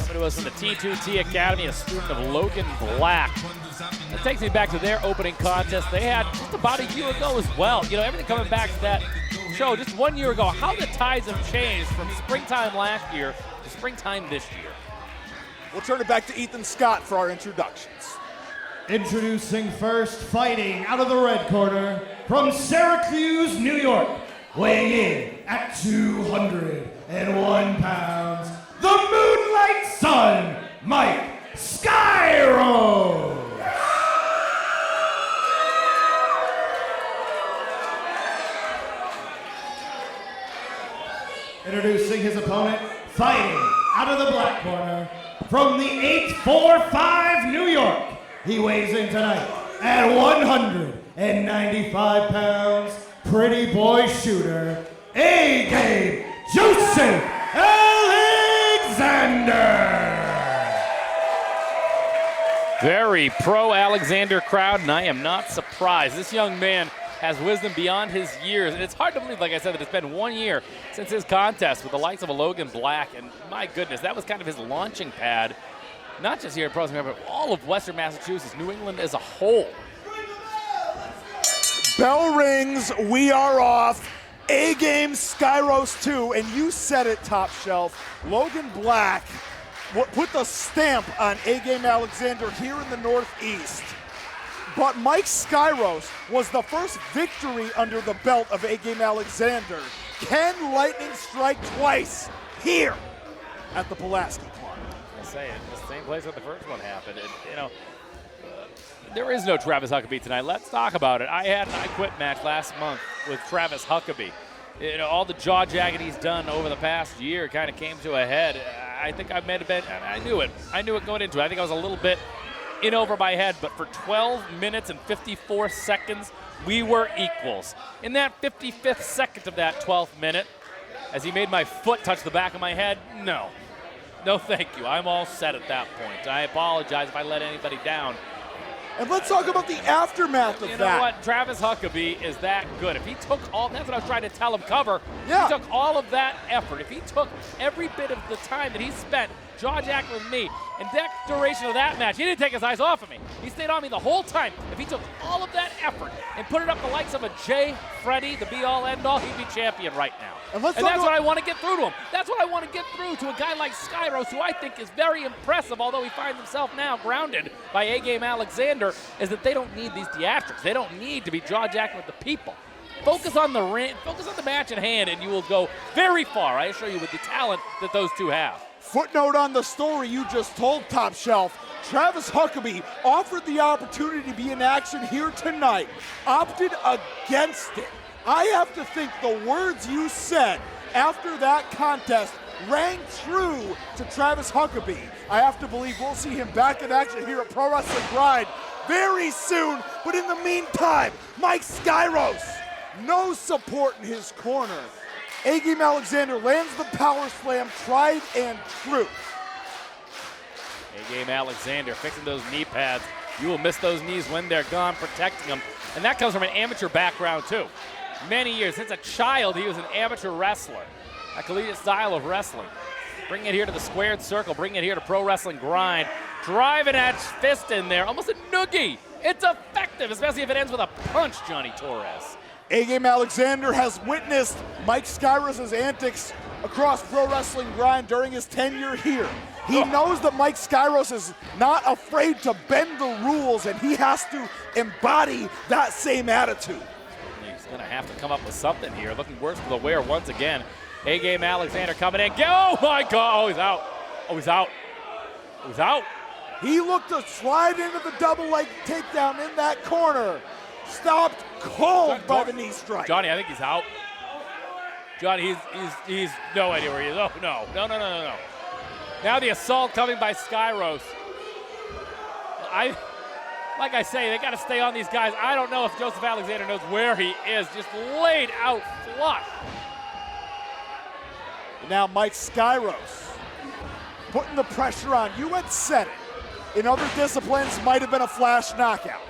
Coming to us from the T2T Academy, a student of Logan Black. That takes me back to their opening contest they had just about a year ago as well. You know, everything coming back to that show just 1 year ago. How the tides have changed from springtime last year to springtime this year. We'll turn it back to Ethan Scott for our introductions. Introducing first, fighting out of the red corner from Syracuse, New York, weighing in at 201 pounds, the Moonlight Son, Mike Skyros. Introducing his opponent, fighting out of the black corner from the 845 New York. He weighs in tonight at 195 pounds, pretty boy shooter, AGAME Joseph Alexander. Very pro-Alexander crowd, and I am not surprised. This young man has wisdom beyond his years, and it's hard to believe, like I said, that it's been 1 year since his contest with the likes of a Logan Black, and my goodness, that was kind of his launching pad, not just here in Pros America, but all of Western Massachusetts, New England as a whole. Bell rings, we are off. AGAME Skyros 2, and you said it, Top Shelf. Logan Black put the stamp on AGAME Alexander here in the Northeast. But Mike Skyros was the first victory under the belt of AGAME Alexander. Can lightning strike twice here at the Pulaski Club? I say it, the same place where the first one happened. And, you know, there is no Travis Huckabee tonight. Let's talk about it. I had an I Quit match last month with Travis Huckabee. You know, all the jaw jacking he's done over the past year kind of came to a head. I think I made a bet. I knew it. I knew it going into it. I think I was a little bit in over my head, but for 12 minutes and 54 seconds, we were equals. In that 55th second of that 12th minute, as he made my foot touch the back of my head, no. No, thank you. I'm all set at that point. I apologize if I let anybody down. And let's talk about the aftermath of that. You know what? Travis Huckabee is that good. If he took all, that's what I was trying to tell him, cover. Yeah. He took all of that effort. If he took every bit of the time that he spent jaw jacking with me, and that duration of that match, he didn't take his eyes off of me. He stayed on me the whole time. If he took all of that effort and put it up the likes of a Jay Freddy, the be-all, end-all, he'd be champion right now. And that's what I want to get through to him. That's what I want to get through to a guy like Skyros, who I think is very impressive, although he finds himself now grounded by AGAME Alexander, is that they don't need these theatrics. They don't need to be jaw-jacking with the people. Focus on the ring, focus on the match at hand, and you will go very far, I assure you, with the talent that those two have. Footnote on the story you just told, Top Shelf. Travis Huckabee offered the opportunity to be in action here tonight, opted against it. I have to think the words you said after that contest rang true to Travis Huckabee. I have to believe we'll see him back in action here at Pro Wrestling Grind very soon. But in the meantime, Mike Skyros, no support in his corner. AGAME Alexander lands the power slam, tried and true. AGAME Alexander fixing those knee pads. You will miss those knees when they're gone, protecting them. And that comes from an amateur background too. Many years, since a child, he was an amateur wrestler. A collegiate style of wrestling. Bring it here to the squared circle, bring it here to Pro Wrestling Grind. Driving that fist in there, almost a noogie. It's effective, especially if it ends with a punch, Johnny Torres. AGAME Alexander has witnessed Mike Skyros' antics across Pro Wrestling Grind during his tenure here. He knows that Mike Skyros is not afraid to bend the rules, and he has to embody that same attitude. He's going to have to come up with something here. Looking worse for the wear once again. AGAME Alexander coming in. Oh, my God. Oh, he's out. Oh, he's out. Oh, he's out. He looked to slide into the double leg takedown in that corner. Stopped cold by the knee strike. Johnny, I think he's out. Johnny, he's no idea where he is. Oh, no. No. Now the assault coming by Skyros. Like I say, they got to stay on these guys. I don't know if Joseph Alexander knows where he is. Just laid out flush. Now Mike Skyros putting the pressure on. You had said it. In other disciplines, might have been a flash knockout.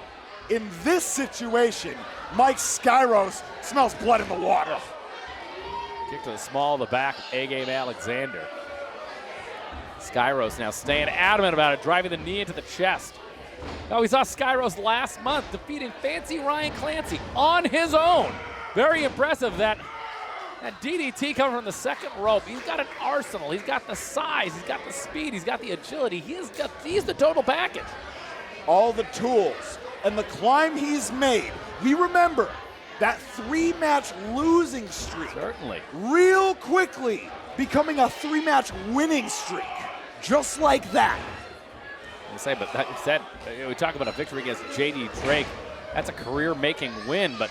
In this situation, Mike Skyros smells blood in the water. Kick to the small of the back of AGAME Alexander. Skyros now staying adamant about it, driving the knee into the chest. Now, we saw Skyros last month defeating Fancy Ryan Clancy on his own. Very impressive that DDT coming from the second rope. He's got an arsenal. He's got the size. He's got the speed. He's got the agility. He's the total package. All the tools and the climb he's made. We remember that 3-match losing streak. Certainly. Real quickly becoming a 3-match winning streak. Just like that. I say, but that said, we talk about a victory against JD Drake. That's a career-making win, but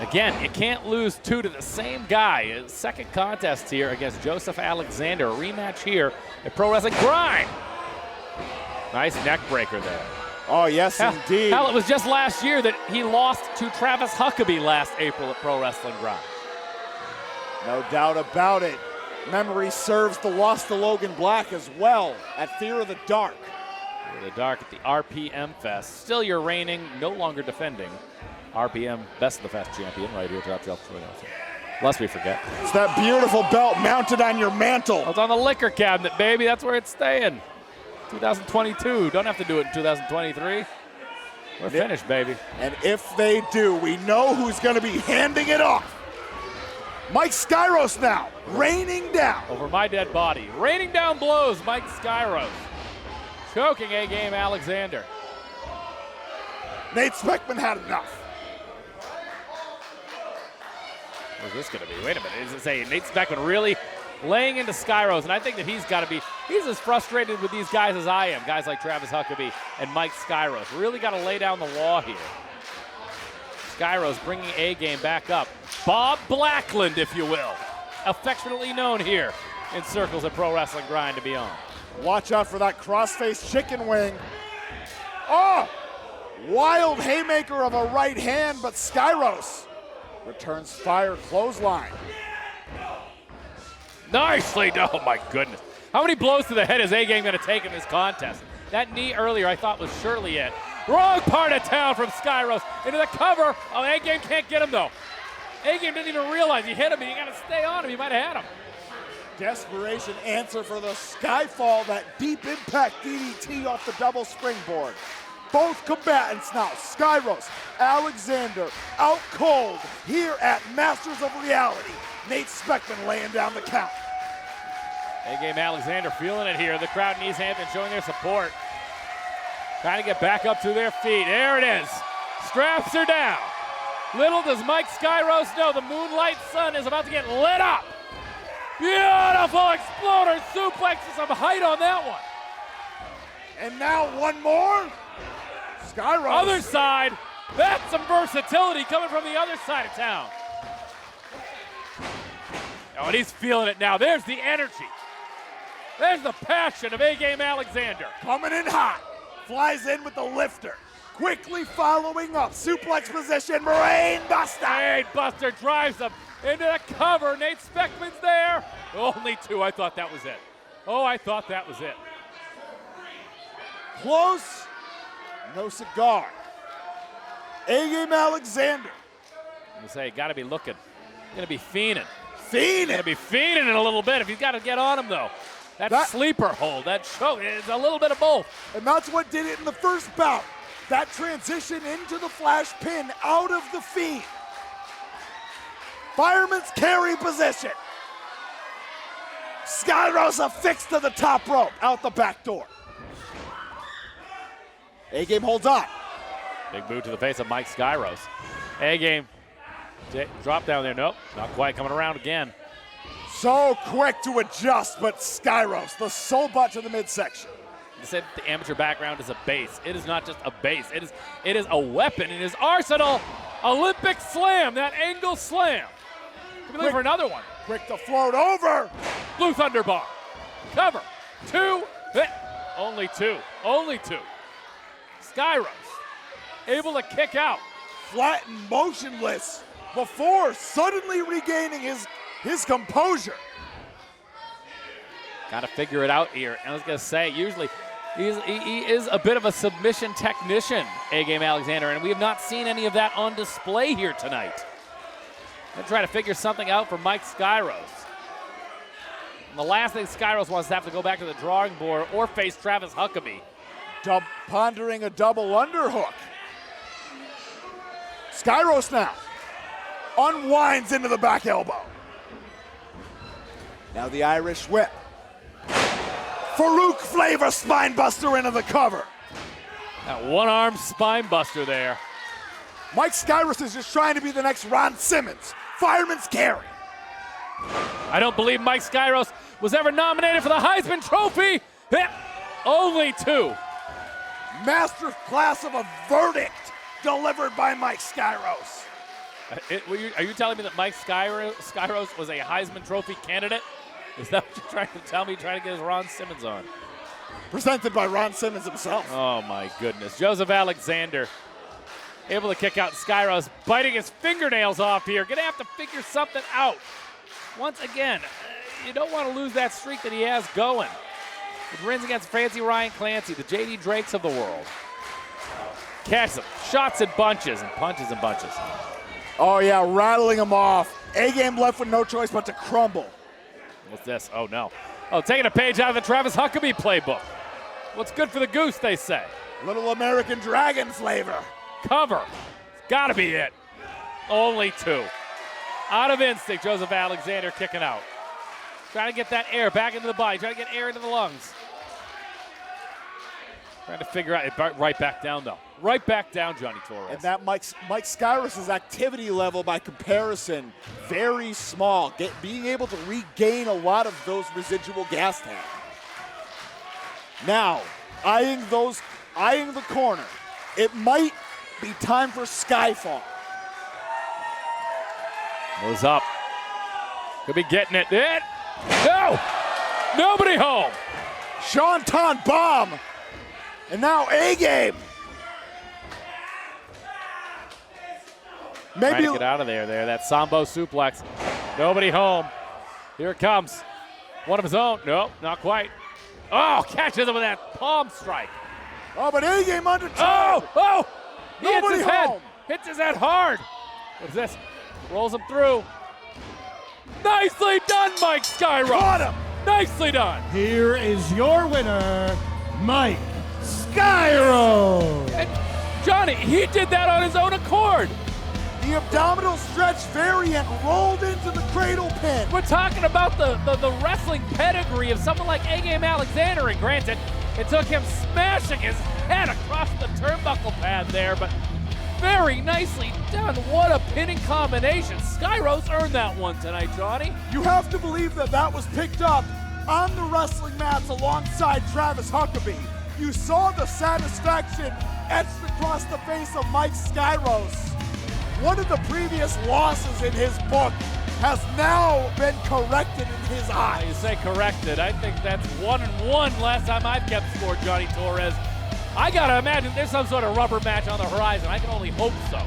again, you can't lose 2 to the same guy. Second contest here against Joseph Alexander. A rematch here at Pro Wrestling Grind. Nice neck breaker there. Oh, yes, indeed. Hell, it was just last year that he lost to Travis Huckabee last April at Pro Wrestling Grind. No doubt about it. Memory serves the loss to Logan Black as well at Fear of the Dark. Fear of the Dark at the RPM Fest. Still your reigning, no longer defending RPM Best of the Fest champion right here, Top Shelf. Lest we forget. It's that beautiful belt mounted on your mantle. It's on the liquor cabinet, baby. That's where it's staying. 2022. Don't have to do it in 2023. We're finished, baby. And if they do, we know who's going to be handing it off. Mike Skyros now, raining down. Over my dead body. Raining down blows, Mike Skyros. Choking AGAME Alexander. Nate Speckman had enough. What's this going to be? Wait a minute. Is it saying Nate Speckman really laying into Skyros? And I think that he's as frustrated with these guys as I am. Guys like Travis Huckabee and Mike Skyros. Really got to lay down the law here. Skyros bringing AGAME back up. Bob Blackland, if you will. Affectionately known here in circles at Pro Wrestling Grind to be on. Watch out for that crossface chicken wing. Oh! Wild haymaker of a right hand, but Skyros returns fire clothesline. Nicely done. Oh, my goodness. How many blows to the head is AGAME going to take in this contest? That knee earlier I thought was surely it. Wrong part of town from Skyros into the cover. Oh, AGAME can't get him, though. AGAME didn't even realize he hit him. You got to stay on him. He might have had him. Desperation answer for the Skyfall, that deep impact DDT off the double springboard. Both combatants now, Skyros, Alexander, out cold here at Masters of Reality. Nate Speckman laying down the count. AGAME Alexander feeling it here. The crowd in East Hampton showing their support. Trying to get back up to their feet. There it is. Straps are down. Little does Mike Skyros know the Moonlight sun is about to get lit up. Beautiful exploder suplex to some height on that one. And now one more. Skyros. Other side. That's some versatility coming from the other side of town. Oh, and he's feeling it now. There's the energy. There's the passion of AGAME Alexander. Coming in hot. Flies in with the lifter. Quickly following up. Suplex position. Brain Buster. Brain Buster drives him into the cover. Nate Speckman's there. Only 2. I thought that was it. Oh, I thought that was it. Close. No cigar. AGAME Alexander. You say, got to be looking. Going to be fiending. Fiending. Going to be fiending in a little bit if he's got to get on him, though. That sleeper hold, that choke, it's a little bit of both. And that's what did it in the first bout. That transition into the flash pin out of the Fiend. Fireman's carry position. Skyros affixed to the top rope, out the back door. AGAME holds on. Big boot to the face of Mike Skyros. AGAME, drop down there, nope, not quite, coming around again. So quick to adjust, but Skyros, the soul butt to the midsection. You said the amateur background is a base. It is not just a base. It is a weapon in his arsenal. Olympic slam, that angle slam. Could be looking for another one. Quick to float over. Blue Thunder Bomb. Cover. 2. Only 2. Only 2. Skyros able to kick out. Flat and motionless before suddenly regaining his composure. Got to figure it out here. I was going to say, usually he is a bit of a submission technician, AGAME Alexander, and we have not seen any of that on display here tonight. Gonna try to figure something out for Mike Skyros. And the last thing Skyros wants to have to go back to the drawing board or face Travis Huckabee. Pondering a double underhook. Skyros now unwinds into the back elbow. Now the Irish whip. Farouk flavor spine buster into the cover. That one-arm spine buster there. Mike Skyros is just trying to be the next Ron Simmons. Fireman's carry. I don't believe Mike Skyros was ever nominated for the Heisman Trophy. Only 2. Master class of a verdict delivered by Mike Skyros. Are you telling me that Mike Skyros was a Heisman Trophy candidate? Is that what you're trying to tell me, trying to get his Ron Simmons on? Presented by Ron Simmons himself. Oh, my goodness. Joseph Alexander able to kick out Skyros, biting his fingernails off here. Going to have to figure something out. Once again, you don't want to lose that streak that he has going. It wins against Fancy Ryan Clancy, the J.D. Drakes of the world. Catch them. Shots in bunches and punches and bunches. Oh, yeah, rattling him off. A-Game left with no choice but to crumble. What's this? Oh, no. Oh, taking a page out of the Travis Huckabee playbook. What's good for the goose, they say. Little American Dragon flavor. Cover. It's got to be it. Only 2. Out of instinct, Joseph Alexander kicking out. Trying to get that air back into the body. Trying to get air into the lungs. Trying to figure out, right back down, though. Right back down, Johnny Torres. And that Mike Skyros' activity level, by comparison, very small. Being able to regain a lot of those residual gas tank. Now, eyeing the corner. It might be time for Skyfall. Goes up. Could be getting it. No! Nobody home. Shanton bomb. And now A-Game. Maybe trying to get out of there. That Sambo suplex. Nobody home. Here it comes. One of his own. Nope, not quite. Oh, catches him with that palm strike. Oh, but A-Game under time. Oh! He hits Nobody his home. head. Hits his head hard. What is this? Rolls him through. Nicely done, Mike Skyros. Got him. Nicely done. Here is your winner, Mike Skyros. And Johnny, he did that on his own accord. The abdominal stretch variant rolled into the cradle pin. We're talking about the wrestling pedigree of someone like A-Game Alexander, and granted, it took him smashing his head across the turnbuckle pad there, but very nicely done. What a pinning combination. Skyros earned that one tonight, Johnny. You have to believe that was picked up on the wrestling mats alongside Travis Huckabee. You saw the satisfaction etched across the face of Mike Skyros. One of the previous losses in his book has now been corrected in his eyes. You say corrected. I think that's 1-1 last time I've kept score, Johnny Torres. I gotta imagine there's some sort of rubber match on the horizon. I can only hope so.